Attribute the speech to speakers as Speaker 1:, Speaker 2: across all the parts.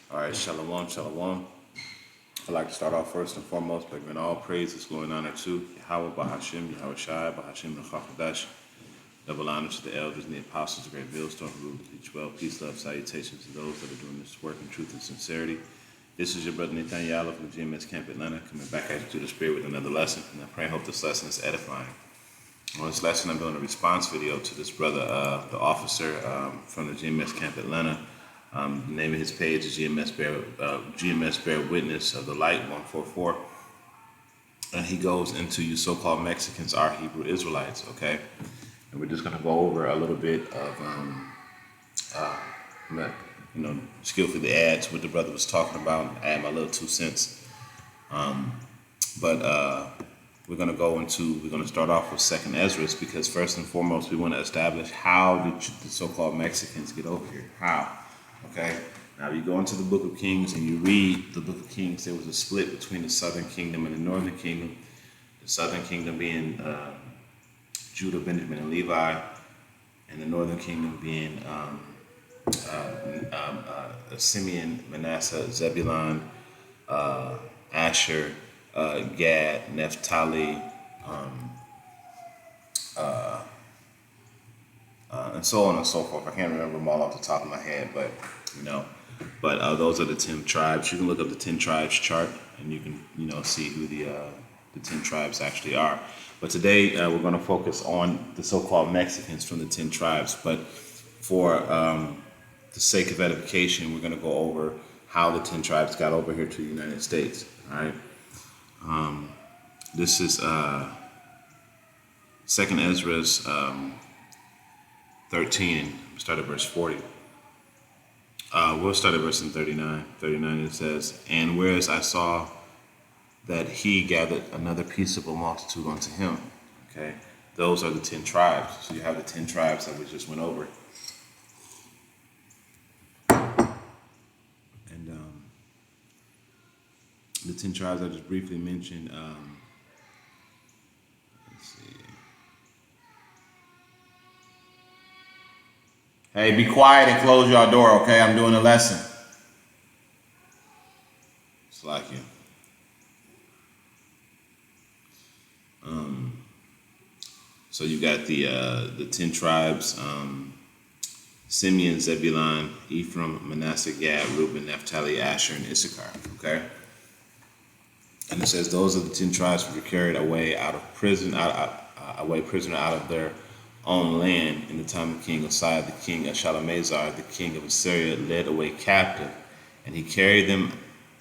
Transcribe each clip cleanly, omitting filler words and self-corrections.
Speaker 1: All right, shalom, shalom. I'd like to start off first and foremost by giving all praises, glory, and honor to Yahweh, Bahashim, Yahweh Shai, Bahashim, and Chafadash. Double honor to the elders and the apostles, the great millstone who rule each well. Peace, love, salutations to those that are doing this work in truth and sincerity. This is your brother Nathaniel from the GMS Camp Atlanta, coming back at you to the Spirit with another lesson. And I pray and hope this lesson is edifying. On this lesson, I'm doing a response video to this brother, the officer from the GMS Camp Atlanta. The name of his page is GMS Bear Witness of the Light 144. And he goes into you so-called Mexicans are Hebrew Israelites, okay? And we're just going to go over a little bit of, skillfully add to what the brother was talking about, add my little 2 cents. We're going to start off with 2nd Ezra because first and foremost, we want to establish how did the so-called Mexicans get over here? How? Okay? Now, you go into the book of Kings and you read the book of Kings, there was a split between the southern kingdom and the northern kingdom. The southern kingdom being Judah, Benjamin, and Levi, and the northern kingdom being Simeon, Manasseh, Zebulun, Asher, Gad, Naphtali, and so on and so forth. I can't remember them all off the top of my head, but those are the 10 tribes. You can look up the 10 tribes chart, and you can see who the 10 tribes actually are. But today we're going to focus on the so-called Mexicans from the 10 tribes. But for the sake of edification, we're going to go over how the 10 tribes got over here to the United States. All right. This is 2nd Ezra's 13. We'll start at verse 40. We'll start at verse 39. 39 it says, "And whereas I saw that he gathered another peaceable multitude unto him." Okay, those are the 10 tribes. So you have the 10 tribes that we just went over. And the 10 tribes I just briefly mentioned, let's see. Hey, be quiet and close your door, okay? I'm doing a lesson. It's like you. So you got the 10 tribes, Simeon, Zebulun, Ephraim, Manasseh, Gad, Reuben, Naphtali, Asher, and Issachar, okay? And it says those are the 10 tribes who were carried away out of prison, prisoner out of their own land in the time of King Uzziah, the king of Shalmaneser, the king of Assyria, led away captive. And he carried them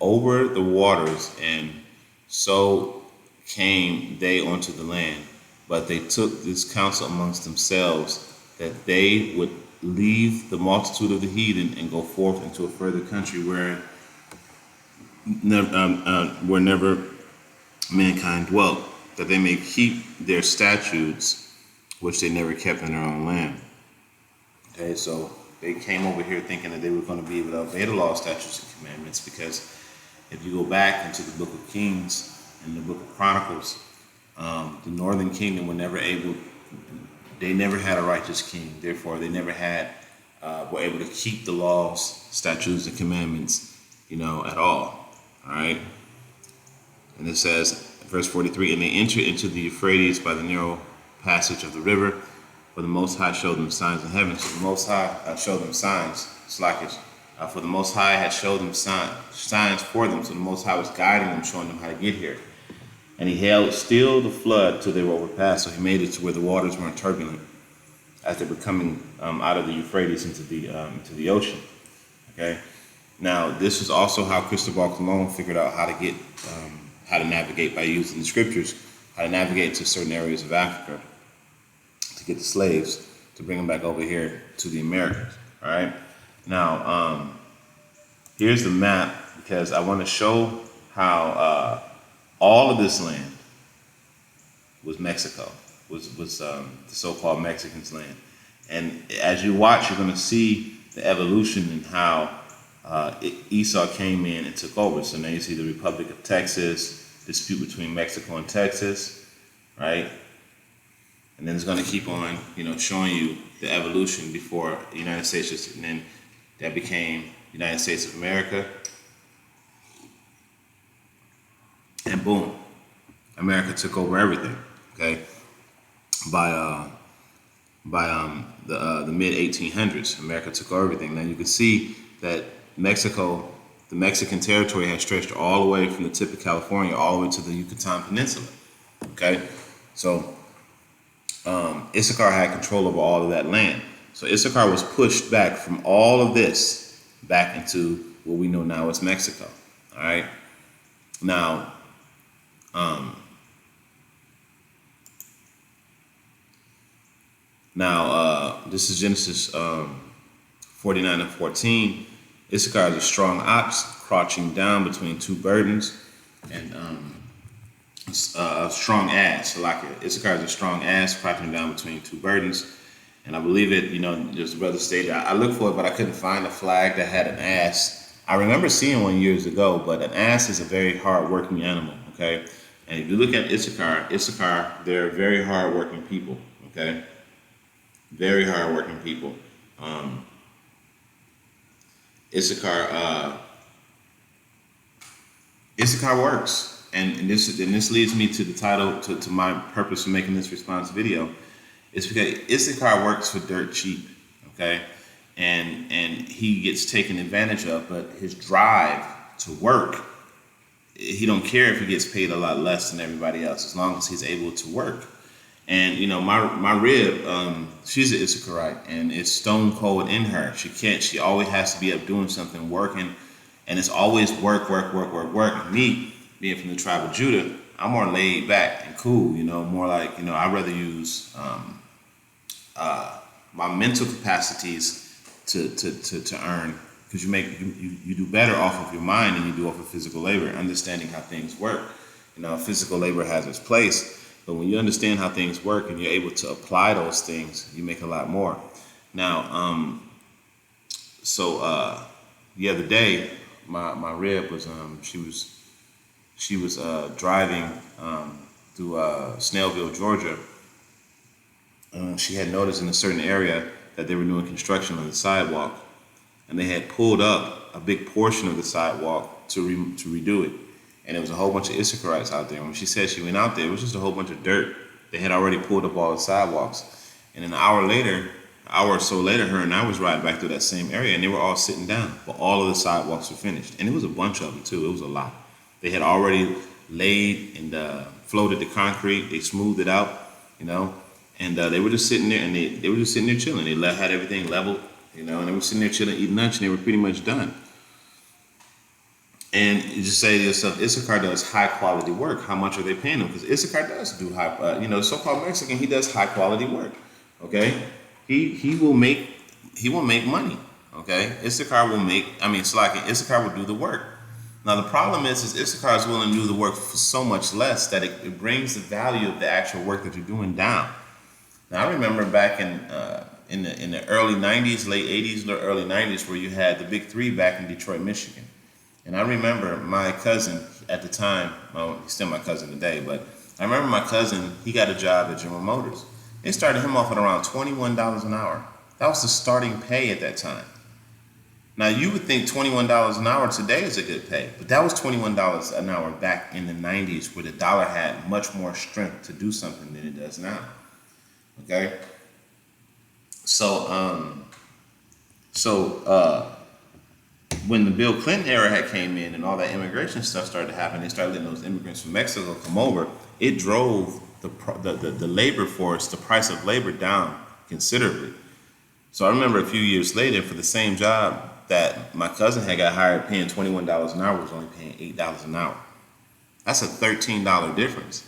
Speaker 1: over the waters, and so came they unto the land. But they took this counsel amongst themselves that they would leave the multitude of the heathen and go forth into a further country where never mankind dwelt, that they may keep their statutes, which they never kept in their own land. Okay, so they came over here thinking that they were going to be able to obey the law, statutes, and commandments, because if you go back into the book of Kings and the book of Chronicles, the northern kingdom were never able, they never had a righteous king. Therefore, they never were able to keep the laws, statutes, and commandments, at all. All right. And it says, verse 43, "And they entered into the Euphrates by the narrow passage of the river, for the Most High showed them signs in heaven." So the Most High showed them signs, slackish. For the Most High had showed them signs for them. So the Most High was guiding them, showing them how to get here. And he held still the flood till they were overpassed. So he made it to where the waters weren't turbulent as they were coming out of the Euphrates into the ocean. Okay. Now, this is also how Cristobal Colon figured out how to navigate by using the scriptures, how to navigate to certain areas of Africa to get the slaves, to bring them back over here to the Americas. All right. Now, here's the map, because I want to show how all of this land was Mexico, was the so-called Mexicans' land. And as you watch, you're going to see the evolution in how Esau came in and took over. So now you see the Republic of Texas, dispute between Mexico and Texas, right? And then it's going to keep on, showing you the evolution before the United States and then that became United States of America, and boom, America took over everything. Okay, by the mid 1800s, America took over everything. Now you can see that Mexico, the Mexican territory, has stretched all the way from the tip of California all the way to the Yucatan Peninsula. Okay, so Issachar had control over all of that land. So Issachar was pushed back from all of this back into what we know now as Mexico. All right. Now, this is Genesis 49 and 14. Issachar is a strong ox crouching down between two burdens, and a strong ass. So like Issachar is a strong ass crouching down between two burdens. And I believe it, there's a brother stated, I looked for it, but I couldn't find a flag that had an ass. I remember seeing one years ago, but an ass is a very hard-working animal, okay? And if you look at Issachar, they're very hard-working people, okay? Very hard-working people. Issachar works. And this leads me to the title, to my purpose for making this response video. It's because Issachar works for dirt cheap, okay? And he gets taken advantage of, but his drive to work, he don't care if he gets paid a lot less than everybody else, as long as he's able to work. And my rib, she's an Issacharite, and it's stone cold in her. She always has to be up doing something, working, and it's always work. And me, being from the tribe of Judah, I'm more laid back and cool, more like, I'd rather use my mental capacities to earn, because you do better off of your mind than you do off of physical labor, understanding how things work. Physical labor has its place, but when you understand how things work and you're able to apply those things, you make a lot more. Now, the other day, my rib was she was driving through Snellville, Georgia. She had noticed in a certain area that they were doing construction on the sidewalk, and they had pulled up a big portion of the sidewalk to redo it. And there was a whole bunch of Issacharites out there. When she said she went out there, it was just a whole bunch of dirt. They had already pulled up all the sidewalks. And an hour or so later, her and I was riding back through that same area, and they were all sitting down, but all of the sidewalks were finished. And it was a bunch of them too. It was a lot. They had already laid and floated the concrete. They smoothed it out, and they were just sitting there, and they were just sitting there chilling. They had everything leveled, and they were sitting there chilling, eating lunch, and they were pretty much done. And you just say to yourself, Issachar does high quality work. How much are they paying him? Because Issachar does do so-called Mexican, he does high quality work. Okay, he will make money. Okay, Issachar will do the work. Now the problem is Issachar is willing to do the work for so much less that it brings the value of the actual work that you're doing down. Now I remember back in the early 90s, late 80s, or early 90s, where you had the big three back in Detroit, Michigan. And I remember my cousin at the time, well, he's still my cousin today, but I remember my cousin, he got a job at General Motors. They started him off at around $21 an hour. That was the starting pay at that time. Now you would think $21 an hour today is a good pay, but that was $21 an hour back in the 90s, where the dollar had much more strength to do something than it does now. Okay? When the Bill Clinton era had came in and all that immigration stuff started to happen, they started letting those immigrants from Mexico come over. It drove the labor force, the price of labor, down considerably. So I remember a few years later, for the same job that my cousin had got hired paying $21 an hour, was only paying $8 an hour. That's a $13 difference.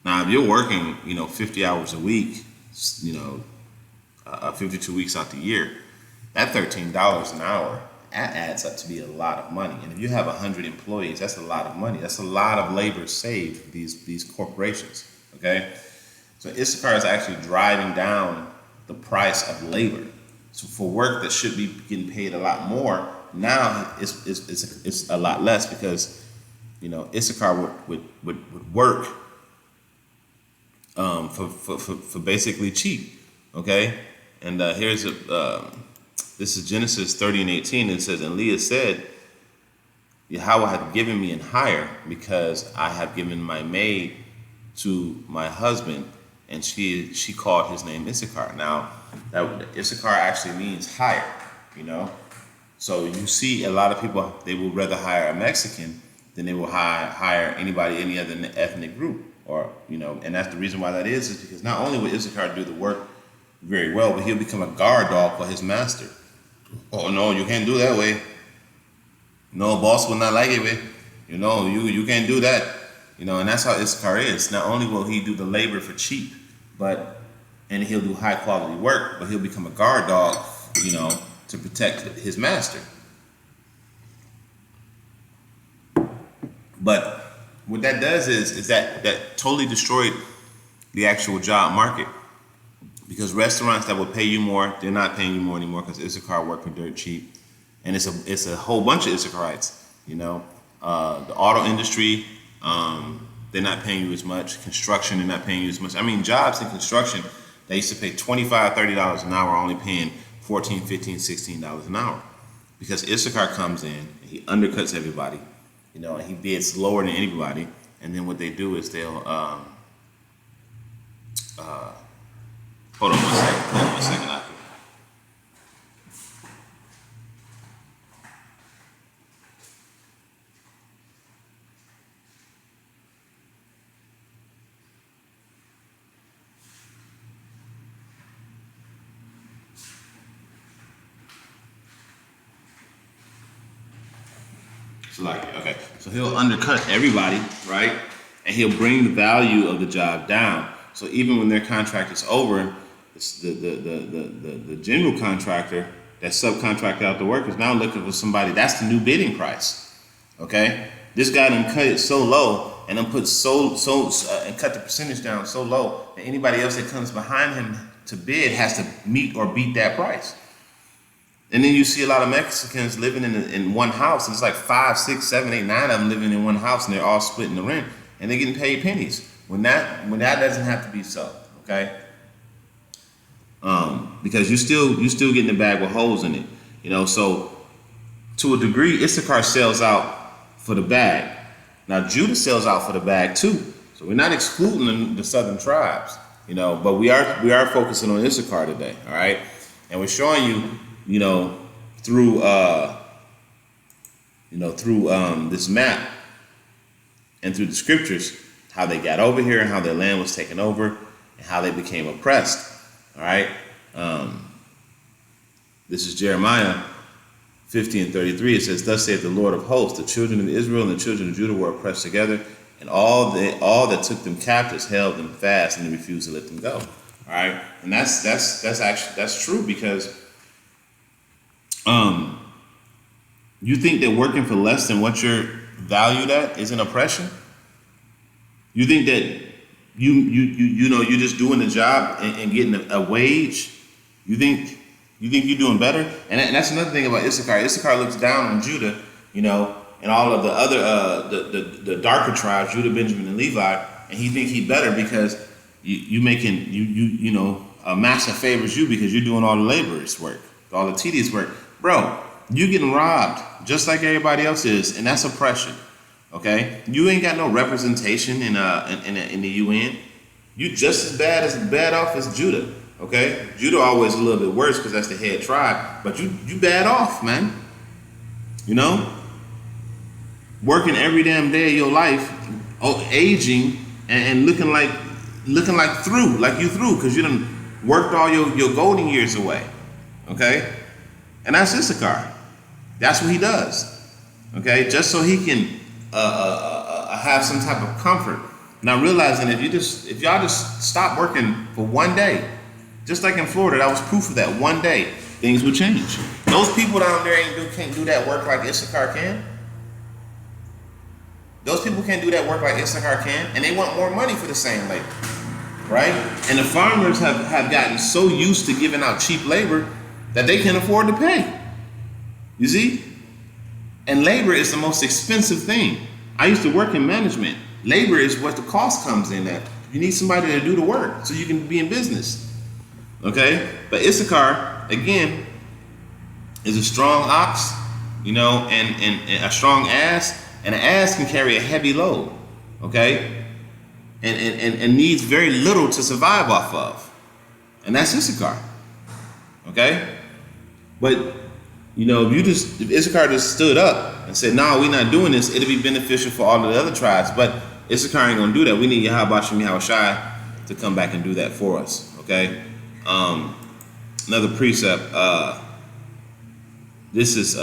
Speaker 1: Now, if you're working, 50 hours a week, 52 weeks out the year, that $13 an hour, that adds up to be a lot of money. And if you have 100 employees, that's a lot of money. That's a lot of labor saved for these corporations, okay? So Issachar is actually driving down the price of labor. So for work that should be getting paid a lot more, now it's a lot less, because Issachar would work for basically cheap, okay? And here's This is Genesis 30:18. It says, and Leah said, Yahweh hath given me an hire, because I have given my maid to my husband, and she called his name Issachar. Now, that Issachar actually means hire, you know. So you see a lot of people, they will rather hire a Mexican than they will hire anybody, any other ethnic group, or, you know, and that's the reason why that is because not only will Issachar do the work very well, but he'll become a guard dog for his master. Oh no, you can't do that way. No, boss will not like it, way. You know, you can't do that. You know, and that's how Issachar is. Not only will he do the labor for cheap, and he'll do high quality work, but he'll become a guard dog, you know, to protect his master. But what that does is that totally destroyed the actual job market, because restaurants that will pay you more, they're not paying you more anymore because Issachar work for dirt cheap, and it's a whole bunch of Issacharites. You know, the auto industry, they're not paying you as much. Construction, they're not paying you as much. I mean, jobs in construction, they used to pay $25, $30 an hour, only paying $14, $15, $16 an hour, because Issachar comes in, and he undercuts everybody, you know, and he bids lower than anybody. And then what they do is they'll hold on one second. Okay, so he'll undercut everybody, right? And he'll bring the value of the job down. So even when their contract is over, it's the general contractor that subcontracted out the work is now looking for somebody. That's the new bidding price. Okay, this guy done cut it so low and then put and cut the percentage down so low that anybody else that comes behind him to bid has to meet or beat that price. And then you see a lot of Mexicans living in one house, and it's like 5, 6, 7, 8, 9 of them living in one house, and they're all splitting the rent, and they're getting paid pennies. When that doesn't have to be so, okay? Because you still getting a bag with holes in it, you know. So to a degree, Issachar sells out for the bag. Now Judah sells out for the bag too. So we're not excluding the southern tribes, you know, but we are focusing on Issachar today, all right? And we're showing you, you know, through this map and through the scriptures, how they got over here and how their land was taken over and how they became oppressed. All right. This is Jeremiah 50:33. It says, "Thus saith the Lord of hosts, the children of Israel and the children of Judah were oppressed together, and all that took them captives held them fast, and they refused to let them go." All right, and that's true, because you think that working for less than what you're valued at is an oppression? You think that you're just doing the job and getting a wage? You think you're doing better? And that's another thing about Issachar. Issachar looks down on Judah, you know, and all of the other the darker tribes, Judah, Benjamin, and Levi, and he thinks he's better because you know, a master favors you because you're doing all the laborers work, all the tedious work. Bro, you getting robbed just like everybody else is, and that's oppression. Okay, you ain't got no representation in the UN. You just as bad off as Judah. Okay, Judah always a little bit worse because that's the head tribe, but you bad off, man. You know, working every damn day of your life, aging and looking like you through because you done worked all your golden years away. Okay, and that's Issachar. That's what he does. Okay, just so he can have some type of comfort. Now realizing if y'all just stop working for one day, just like in Florida, that was proof of that. One day, things will change. Those people down there can't do that work like Issachar can. Those people can't do that work like Issachar can, and they want more money for the same labor, right? And the farmers have gotten so used to giving out cheap labor that they can't afford to pay. You see? And labor is the most expensive thing. I used to work in management. Labor is what the cost comes in at. You need somebody to do the work so you can be in business. Okay? But Issachar, again, is a strong ox, you know, and a strong ass, and an ass can carry a heavy load, okay, and needs very little to survive off of, and that's Issachar, okay. But you know, if Issachar just stood up and said, "No, we're not doing this," it'd be beneficial for all of the other tribes. But Issachar ain't gonna do that. We need Yahweh Shem Yahushai to come back and do that for us, okay. Another precept. This is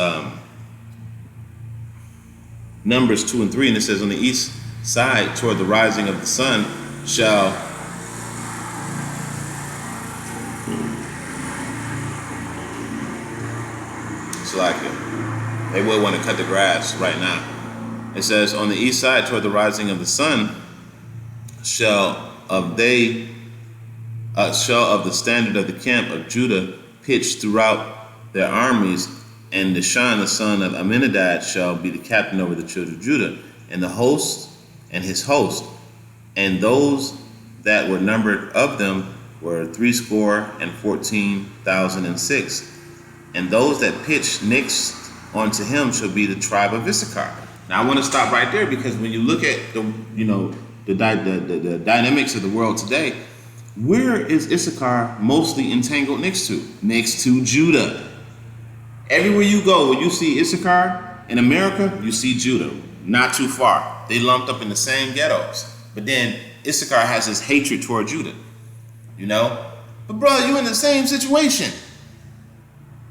Speaker 1: Numbers 2 and 3, and it says, "On the east side, toward the rising of the sun, shall they would want to cut the grass right now." It says, "On the east side, toward the rising of the sun, shall of the standard of the camp of Judah pitch throughout their armies, and Dishan the son of Amminadab shall be the captain over the children of Judah, and the host and his host, and those that were numbered of them were 14,006, and those that pitched next unto him shall be the tribe of Issachar." Now I want to stop right there, because when you look at the dynamics of the world today, where is Issachar mostly entangled next to? Next to Judah. Everywhere you go, when you see Issachar in America, you see Judah. Not too far. They lumped up in the same ghettos. But then Issachar has this hatred toward Judah. You know? But brother, you're in the same situation.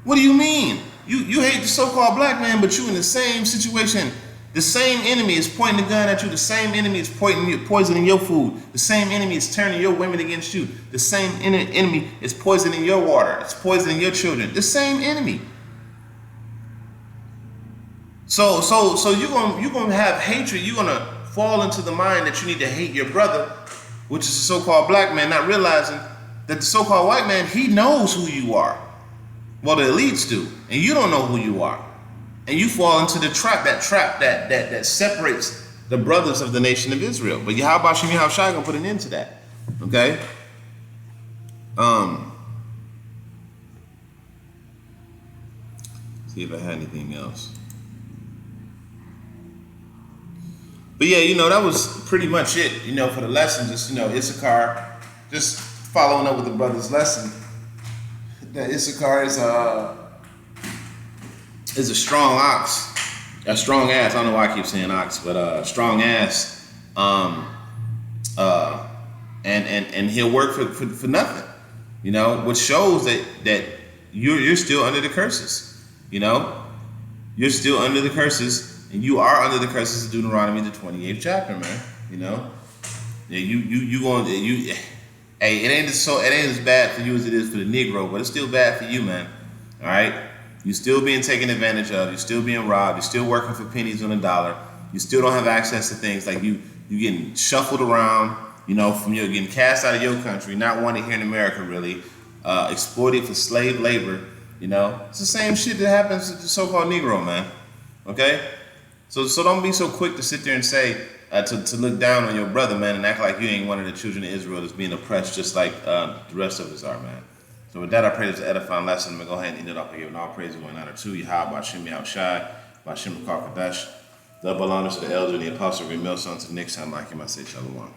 Speaker 1: What do you mean? You hate the so-called black man, but you're in the same situation. The same enemy is pointing a gun at you. The same enemy is poisoning your food. The same enemy is turning your women against you. The same enemy is poisoning your water. It's poisoning your children. The same enemy. So you're gonna have hatred. You're gonna fall into the mind that you need to hate your brother, which is the so-called black man, not realizing that the so-called white man, he knows who you are. Well, the elites do, and you don't know who you are, and you fall into the trap that separates the brothers of the nation of Israel. But Yahweh Shem Yahushai gonna put an end to that. Okay. See if I had anything else. But yeah, you know, that was pretty much it, you know, for the lesson. Just, you know, Issachar, just following up with the brother's lesson, that Issachar is a strong ox, a strong ass. I don't know why I keep saying ox, but a strong ass, and he'll work for nothing, you know, which shows that you're still under the curses, you know, you're still under the curses. And you are under the curses of Deuteronomy, the 28th chapter, man. You know, yeah, hey, it ain't as bad for you as it is for the Negro, but it's still bad for you, man. All right, you still being taken advantage of. You're still being robbed. You're still working for pennies on a dollar. You still don't have access to things like you getting shuffled around. You know, from you getting cast out of your country, not wanted here in America, really, exploited for slave labor. You know, it's the same shit that happens to the so-called Negro, man. Okay. So don't be so quick to sit there and say, to look down on your brother, man, and act like you ain't one of the children of Israel that's being oppressed just like the rest of us are, man. So with that, I pray this is an edifying lesson. I'm going to go ahead and end it off here. And all praise and honor to Yahweh, Shem Yahushai, Shem Kadesh. Double honors to the elder and the apostle, Remil, son, to the next time, like him, I say shalom.